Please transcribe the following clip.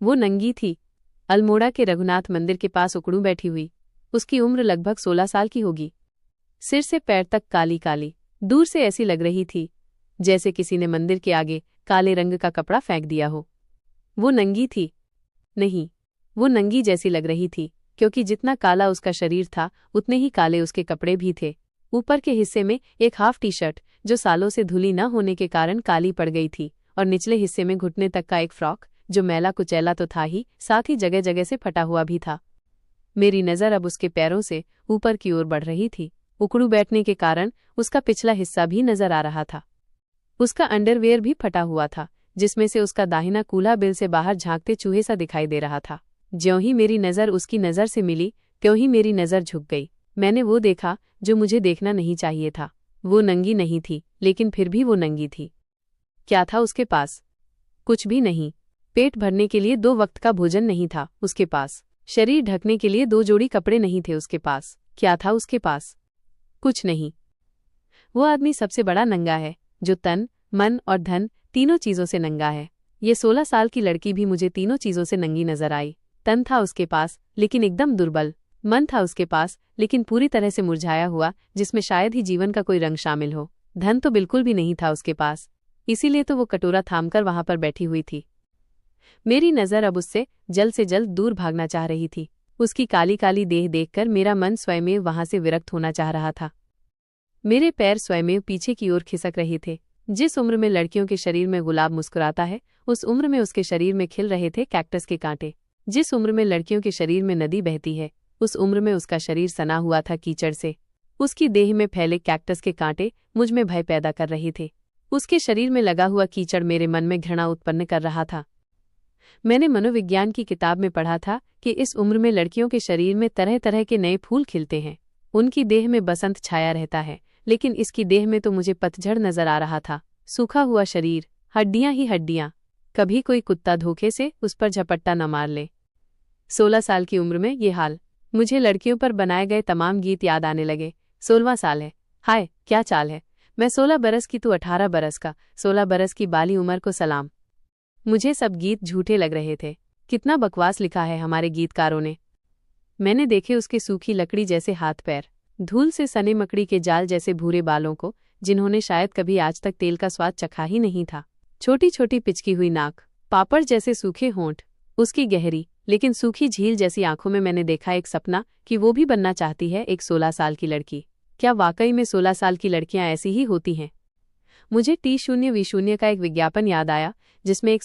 वो नंगी थी, अल्मोड़ा के रघुनाथ मंदिर के पास उकड़ू बैठी हुई। उसकी उम्र लगभग 16 साल की होगी। सिर से पैर तक काली काली, दूर से ऐसी लग रही थी जैसे किसी ने मंदिर के आगे काले रंग का कपड़ा फेंक दिया हो। वो नंगी थी? नहीं, वो नंगी जैसी लग रही थी, क्योंकि जितना काला उसका शरीर था उतने ही काले उसके कपड़े भी थे। ऊपर के हिस्से में एक हाफ टी शर्ट जो सालों से धुली न होने के कारण काली पड़ गई थी, और निचले हिस्से में घुटने तक का एक फ्रॉक जो मैला कुचैला तो था ही, साथ ही जगह जगह से फटा हुआ भी था। मेरी नज़र अब उसके पैरों से ऊपर की ओर बढ़ रही थी। उकड़ू बैठने के कारण उसका पिछला हिस्सा भी नजर आ रहा था। उसका अंडरवेयर भी फटा हुआ था, जिसमें से उसका दाहिना कूल्हा बिल से बाहर झांकते चूहे सा दिखाई दे रहा था। ज्यों ही मेरी नज़र उसकी नज़र से मिली, त्यों ही मेरी नज़र झुक गई। मैंने वो देखा जो मुझे देखना नहीं चाहिए था। वो नंगी नहीं थी, लेकिन फिर भी वो नंगी थी। क्या था उसके पास? कुछ भी नहीं। पेट भरने के लिए 2 वक्त का भोजन नहीं था उसके पास। शरीर ढकने के लिए 2 जोड़ी कपड़े नहीं थे उसके पास। क्या था उसके पास? कुछ नहीं। वो आदमी सबसे बड़ा नंगा है, जो तन, मन और धन तीनों चीजों से नंगा है। ये 16 साल की लड़की भी मुझे तीनों चीजों से नंगी नजर आई। तन था उसके पास, लेकिन एकदम दुर्बल। मन था उसके पास, लेकिन पूरी तरह से मुरझाया हुआ, जिसमें शायद ही जीवन का कोई रंग शामिल हो। धन तो बिल्कुल भी नहीं था उसके पास, इसीलिए तो वो कटोरा थामकर वहां पर बैठी हुई थी। मेरी नज़र अब उससे जल्द से जल्द दूर भागना चाह रही थी। उसकी काली काली देह देखकर मेरा मन स्वयमेव वहां से विरक्त होना चाह रहा था। मेरे पैर स्वयमेव पीछे की ओर खिसक रहे थे। जिस उम्र में लड़कियों के शरीर में गुलाब मुस्कुराता है, उस उम्र में उसके शरीर में खिल रहे थे कैक्टस के कांटे। जिस उम्र में लड़कियों के शरीर में नदी बहती है, उस उम्र में उसका शरीर सना हुआ था कीचड़ से। उसकी देह में फैले कैक्टस के कांटे मुझ में भय पैदा कर रहे थे। उसके शरीर में लगा हुआ कीचड़ मेरे मन में घृणा उत्पन्न कर रहा था। मैंने मनोविज्ञान की किताब में पढ़ा था कि इस उम्र में लड़कियों के शरीर में तरह तरह के नए फूल खिलते हैं। उनकी देह में बसंत छाया रहता है, लेकिन इसकी देह में तो मुझे पतझड़ नजर आ रहा था। सूखा हुआ शरीर, हड्डियां ही हड्डियां। कभी कोई कुत्ता धोखे से उस पर झपट्टा न मार ले। 16 साल की उम्र में ये हाल। मुझे लड़कियों पर बनाए गए तमाम गीत याद आने लगे। 16वां साल है, हाय क्या चाल है। मैं 16 बरस की, तू 18 बरस का। 16 बरस की बाली उम्र को सलाम। मुझे सब गीत झूठे लग रहे थे। कितना बकवास लिखा है हमारे गीतकारों ने। मैंने देखे उसके सूखी लकड़ी जैसे हाथ पैर, धूल से सने मकड़ी के जाल जैसे भूरे बालों को, जिन्होंने शायद कभी आज तक तेल का स्वाद चखा ही नहीं था। छोटी छोटी पिचकी हुई नाक, पापड़ जैसे सूखे होंठ, उसकी गहरी लेकिन सूखी झील जैसी आंखों में मैंने देखा एक सपना कि वो भी बनना चाहती है एक 16 साल की लड़की। क्या वाकई में 16 साल की लड़कियां ऐसी ही होती हैं? मुझे T0V0 का एक विज्ञापन याद आया, जिसमें एक